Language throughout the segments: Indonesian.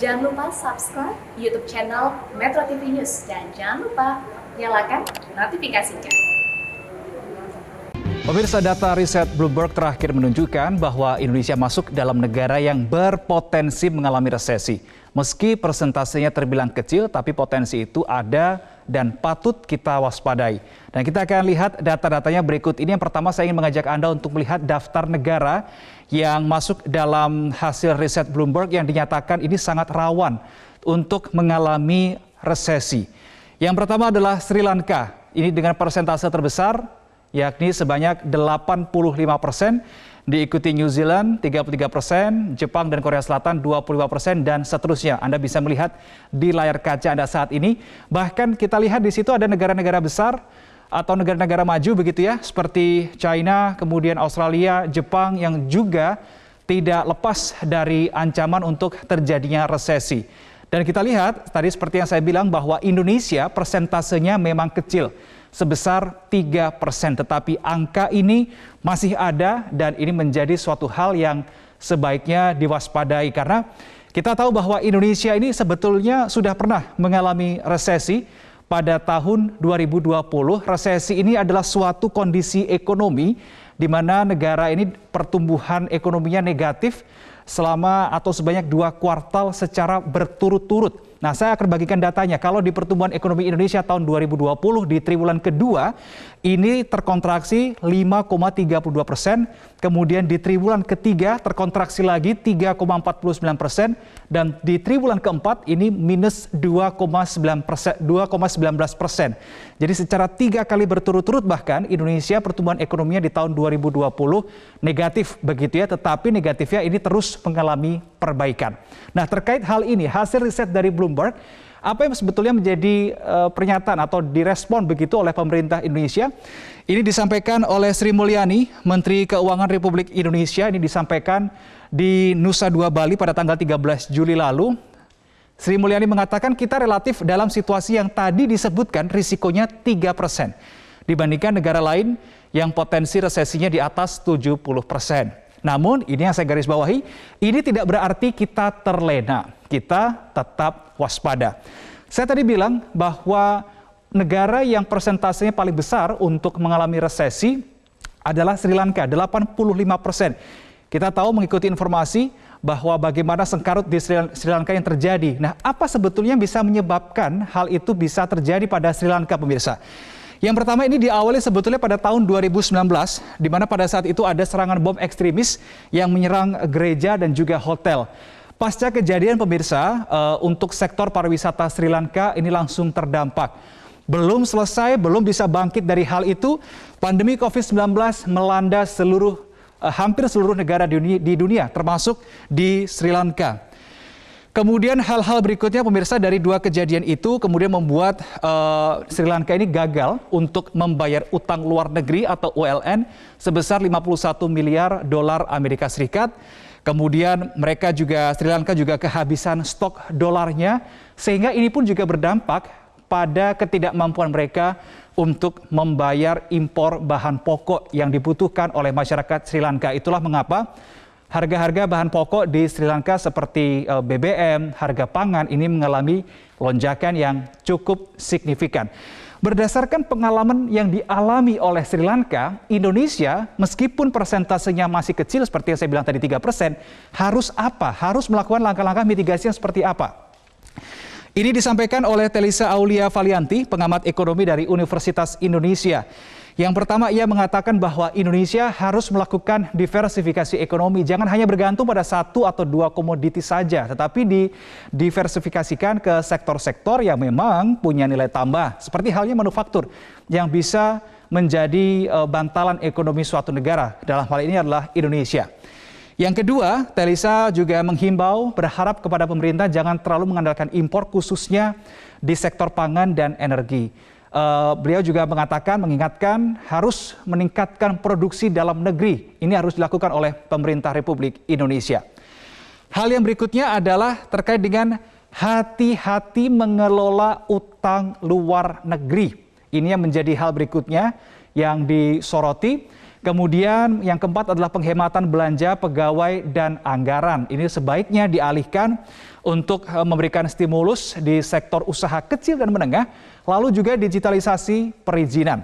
Jangan lupa subscribe YouTube channel Metro TV News dan jangan lupa nyalakan notifikasinya. Pemirsa, data riset Bloomberg terakhir menunjukkan bahwa Indonesia masuk dalam negara yang berpotensi mengalami resesi. Meski persentasenya terbilang kecil, tapi potensi itu ada dan patut kita waspadai. Dan kita akan lihat data-datanya berikut ini. Yang pertama, saya ingin mengajak Anda untuk melihat daftar negara yang masuk dalam hasil riset Bloomberg yang dinyatakan ini sangat rawan untuk mengalami resesi. Yang pertama adalah Sri Lanka. Ini dengan persentase terbesar, yakni sebanyak 85%, diikuti New Zealand 33%, Jepang dan Korea Selatan 25%, dan seterusnya. Anda bisa melihat di layar kaca Anda saat ini. Bahkan kita lihat di situ ada negara-negara besar atau negara-negara maju begitu ya, seperti China, kemudian Australia, Jepang yang juga tidak lepas dari ancaman untuk terjadinya resesi. Dan kita lihat tadi seperti yang saya bilang bahwa Indonesia persentasenya memang kecil, sebesar 3%, tetapi angka ini masih ada dan ini menjadi suatu hal yang sebaiknya diwaspadai karena kita tahu bahwa Indonesia ini sebetulnya sudah pernah mengalami resesi pada tahun 2020. Resesi ini adalah suatu kondisi ekonomi di mana negara ini pertumbuhan ekonominya negatif selama atau sebanyak 2 kuartal secara berturut-turut. Nah, saya akan bagikan datanya. Kalau di pertumbuhan ekonomi Indonesia tahun 2020 di triwulan kedua, ini terkontraksi 5,32%. Kemudian di triwulan ketiga terkontraksi lagi 3,49%. Dan di triwulan keempat ini minus 2,19%. Jadi secara 3 kali berturut-turut bahkan Indonesia pertumbuhan ekonominya di tahun 2020 negatif begitu ya. Tetapi negatifnya ini terus mengalami perbaikan. Nah, terkait hal ini, hasil riset dari Bloomberg, apa yang sebetulnya menjadi pernyataan atau direspon begitu oleh pemerintah Indonesia? Ini disampaikan oleh Sri Mulyani, Menteri Keuangan Republik Indonesia. Ini disampaikan di Nusa Dua Bali pada tanggal 13 Juli lalu. Sri Mulyani mengatakan kita relatif dalam situasi yang tadi disebutkan risikonya 3% dibandingkan negara lain yang potensi resesinya di atas 70%. Namun ini yang saya garis bawahi, ini tidak berarti kita terlena, kita tetap waspada. Saya tadi bilang bahwa negara yang persentasenya paling besar untuk mengalami resesi adalah Sri Lanka, 85%. Kita tahu mengikuti informasi bahwa bagaimana sengkarut di Sri Lanka yang terjadi. Nah, apa sebetulnya yang bisa menyebabkan hal itu bisa terjadi pada Sri Lanka, pemirsa? Yang pertama, ini diawali sebetulnya pada tahun 2019, di mana pada saat itu ada serangan bom ekstremis yang menyerang gereja dan juga hotel. Pasca kejadian, pemirsa, untuk sektor pariwisata Sri Lanka ini langsung terdampak. Belum selesai, belum bisa bangkit dari hal itu, pandemi COVID-19 melanda hampir seluruh negara di dunia, termasuk di Sri Lanka. Kemudian hal-hal berikutnya, pemirsa, dari 2 kejadian itu kemudian membuat Sri Lanka ini gagal untuk membayar utang luar negeri atau ULN sebesar 51 miliar dolar Amerika Serikat. Kemudian Sri Lanka juga kehabisan stok dolarnya, sehingga ini pun juga berdampak pada ketidakmampuan mereka untuk membayar impor bahan pokok yang dibutuhkan oleh masyarakat Sri Lanka. Itulah mengapa harga-harga bahan pokok di Sri Lanka seperti BBM, harga pangan ini mengalami lonjakan yang cukup signifikan. Berdasarkan pengalaman yang dialami oleh Sri Lanka, Indonesia meskipun persentasenya masih kecil seperti yang saya bilang tadi 3%, harus apa? Harus melakukan langkah-langkah mitigasi yang seperti apa? Ini disampaikan oleh Telisa Aulia Valianti, pengamat ekonomi dari Universitas Indonesia. Yang pertama, ia mengatakan bahwa Indonesia harus melakukan diversifikasi ekonomi. Jangan hanya bergantung pada 1 atau 2 komoditi saja, tetapi diversifikasikan ke sektor-sektor yang memang punya nilai tambah. Seperti halnya manufaktur yang bisa menjadi bantalan ekonomi suatu negara. Dalam hal ini adalah Indonesia. Yang kedua, Telisa juga menghimbau berharap kepada pemerintah jangan terlalu mengandalkan impor khususnya di sektor pangan dan energi. Beliau juga mengingatkan harus meningkatkan produksi dalam negeri. Ini harus dilakukan oleh pemerintah Republik Indonesia. Hal yang berikutnya adalah terkait dengan hati-hati mengelola utang luar negeri. Ini yang menjadi hal berikutnya yang disoroti. Kemudian yang keempat adalah penghematan belanja pegawai dan anggaran. Ini sebaiknya dialihkan untuk memberikan stimulus di sektor usaha kecil dan menengah, lalu juga digitalisasi perizinan.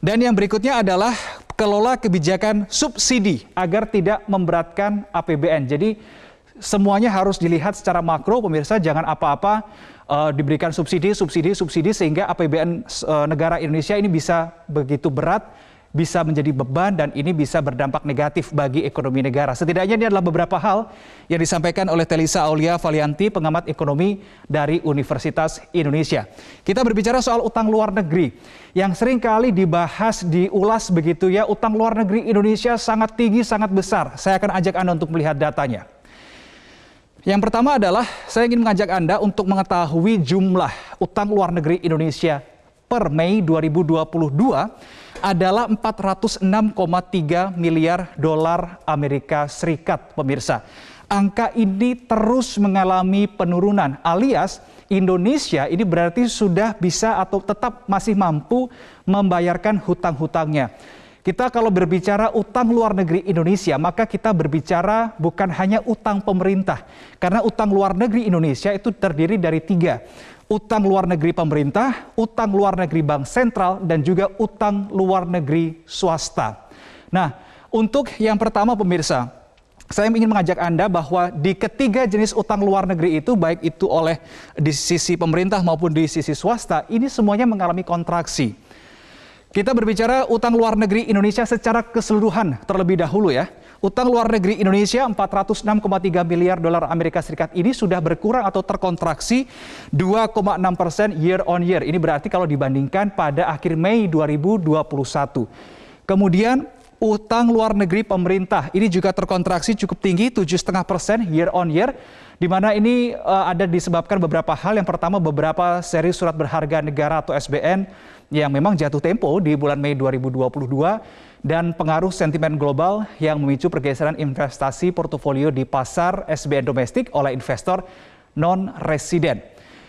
Dan yang berikutnya adalah kelola kebijakan subsidi agar tidak memberatkan APBN. Jadi semuanya harus dilihat secara makro, pemirsa, jangan apa-apa diberikan subsidi sehingga APBN negara Indonesia ini bisa begitu berat, bisa menjadi beban, dan ini bisa berdampak negatif bagi ekonomi negara. Setidaknya ini adalah beberapa hal yang disampaikan oleh Telisa Aulia Valianti, pengamat ekonomi dari Universitas Indonesia. Kita berbicara soal utang luar negeri yang sering kali dibahas, diulas begitu ya. Utang luar negeri Indonesia sangat tinggi, sangat besar. Saya akan ajak Anda untuk melihat datanya. Yang pertama adalah saya ingin mengajak Anda untuk mengetahui jumlah utang luar negeri Indonesia per Mei 2022 adalah 406,3 miliar dolar Amerika Serikat, pemirsa. Angka ini terus mengalami penurunan, alias Indonesia ini berarti sudah bisa atau tetap masih mampu membayarkan hutang-hutangnya. Kita kalau berbicara utang luar negeri Indonesia, maka kita berbicara bukan hanya utang pemerintah. Karena utang luar negeri Indonesia itu terdiri dari 3. Utang luar negeri pemerintah, utang luar negeri bank sentral, dan juga utang luar negeri swasta. Nah, untuk yang pertama pemirsa, saya ingin mengajak Anda bahwa di ketiga jenis utang luar negeri itu, baik itu oleh di sisi pemerintah maupun di sisi swasta, ini semuanya mengalami kontraksi. Kita berbicara utang luar negeri Indonesia secara keseluruhan terlebih dahulu ya. Utang luar negeri Indonesia 406,3 miliar dolar Amerika Serikat ini sudah berkurang atau terkontraksi 2,6% year on year. Ini berarti kalau dibandingkan pada akhir Mei 2021. Kemudian utang luar negeri pemerintah ini juga terkontraksi cukup tinggi 7,5% year on year. Di mana ini ada disebabkan beberapa hal. Yang pertama, beberapa seri surat berharga negara atau SBN yang memang jatuh tempo di bulan Mei 2022 dan pengaruh sentimen global yang memicu pergeseran investasi portofolio di pasar SBN domestik oleh investor non-residen.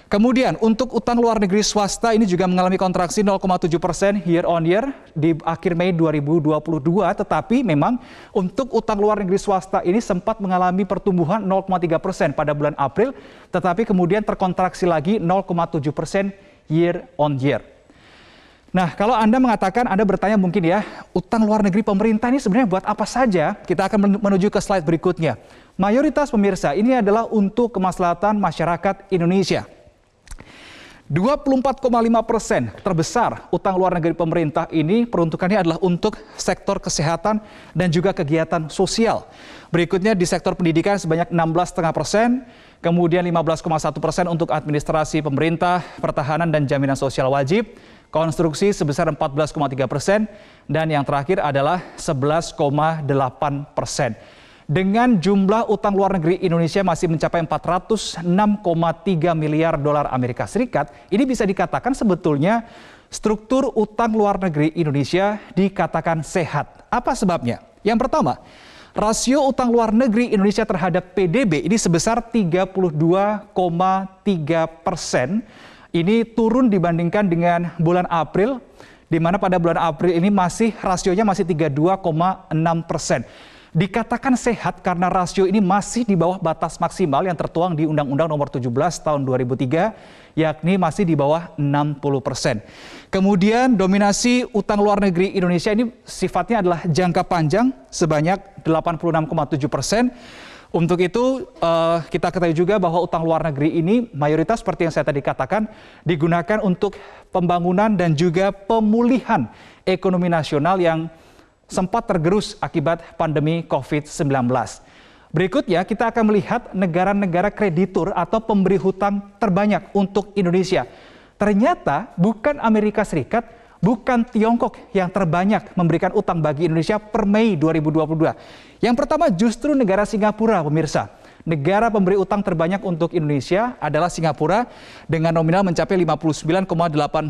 Kemudian untuk utang luar negeri swasta ini juga mengalami kontraksi 0,7% year on year di akhir Mei 2022, tetapi memang untuk utang luar negeri swasta ini sempat mengalami pertumbuhan 0,3% pada bulan April, tetapi kemudian terkontraksi lagi 0,7% year on year. Nah, kalau Anda mengatakan, Anda bertanya mungkin ya, utang luar negeri pemerintah ini sebenarnya buat apa saja? Kita akan menuju ke slide berikutnya. Mayoritas pemirsa, ini adalah untuk kemaslahatan masyarakat Indonesia. 24,5% terbesar utang luar negeri pemerintah ini peruntukannya adalah untuk sektor kesehatan dan juga kegiatan sosial. Berikutnya di sektor pendidikan sebanyak 16,5%, kemudian 15,1% untuk administrasi pemerintah, pertahanan dan jaminan sosial wajib, konstruksi sebesar 14,3%, dan yang terakhir adalah 11,8%. Dengan jumlah utang luar negeri Indonesia masih mencapai 406,3 miliar dolar Amerika Serikat, ini bisa dikatakan sebetulnya struktur utang luar negeri Indonesia dikatakan sehat. Apa sebabnya? Yang pertama, rasio utang luar negeri Indonesia terhadap PDB ini sebesar 32,3%. Ini turun dibandingkan dengan bulan April, di mana pada bulan April ini rasionya masih 32,6%. Dikatakan sehat karena rasio ini masih di bawah batas maksimal yang tertuang di Undang-Undang Nomor 17 Tahun 2003, yakni masih di bawah 60%. Kemudian dominasi utang luar negeri Indonesia ini sifatnya adalah jangka panjang sebanyak 86,7%. Untuk itu kita ketahui juga bahwa utang luar negeri ini mayoritas seperti yang saya tadi katakan digunakan untuk pembangunan dan juga pemulihan ekonomi nasional yang sempat tergerus akibat pandemi COVID-19. Berikutnya kita akan melihat negara-negara kreditur atau pemberi hutang terbanyak untuk Indonesia. Ternyata bukan Amerika Serikat, bukan Tiongkok yang terbanyak memberikan utang bagi Indonesia per Mei 2022. Yang pertama justru negara Singapura, pemirsa. Negara pemberi utang terbanyak untuk Indonesia adalah Singapura dengan nominal mencapai 59,8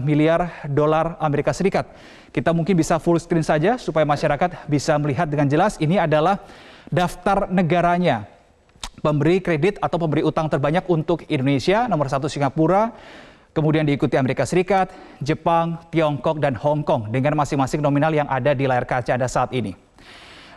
miliar dolar Amerika Serikat. Kita mungkin bisa full screen saja supaya masyarakat bisa melihat dengan jelas. Ini adalah daftar negaranya. Pemberi kredit atau pemberi utang terbanyak untuk Indonesia, nomor 1 Singapura, Kemudian diikuti Amerika Serikat, Jepang, Tiongkok, dan Hong Kong dengan masing-masing nominal yang ada di layar kaca Anda saat ini.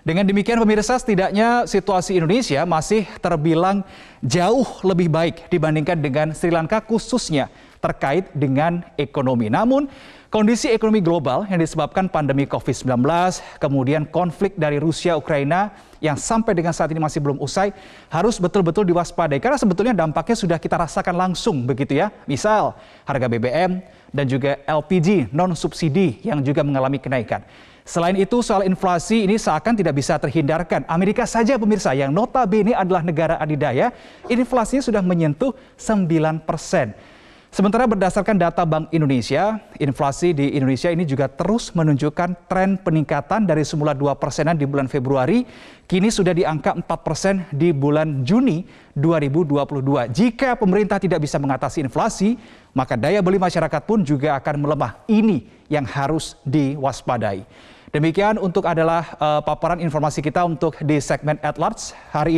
Dengan demikian pemirsa, setidaknya situasi Indonesia masih terbilang jauh lebih baik dibandingkan dengan Sri Lanka khususnya terkait dengan ekonomi. Namun, kondisi ekonomi global yang disebabkan pandemi COVID-19, kemudian konflik dari Rusia-Ukraina yang sampai dengan saat ini masih belum usai, harus betul-betul diwaspadai. Karena sebetulnya dampaknya sudah kita rasakan langsung begitu ya. Misal, harga BBM dan juga LPG non-subsidi yang juga mengalami kenaikan. Selain itu, soal inflasi ini seakan tidak bisa terhindarkan. Amerika saja pemirsa yang notabene adalah negara adidaya, inflasinya sudah menyentuh 9%. Sementara berdasarkan data Bank Indonesia, inflasi di Indonesia ini juga terus menunjukkan tren peningkatan dari semula 2% di bulan Februari, kini sudah di angka 4% di bulan Juni 2022. Jika pemerintah tidak bisa mengatasi inflasi, maka daya beli masyarakat pun juga akan melemah. Ini yang harus diwaspadai. Demikian untuk adalah paparan informasi kita untuk di segmen At Large hari ini.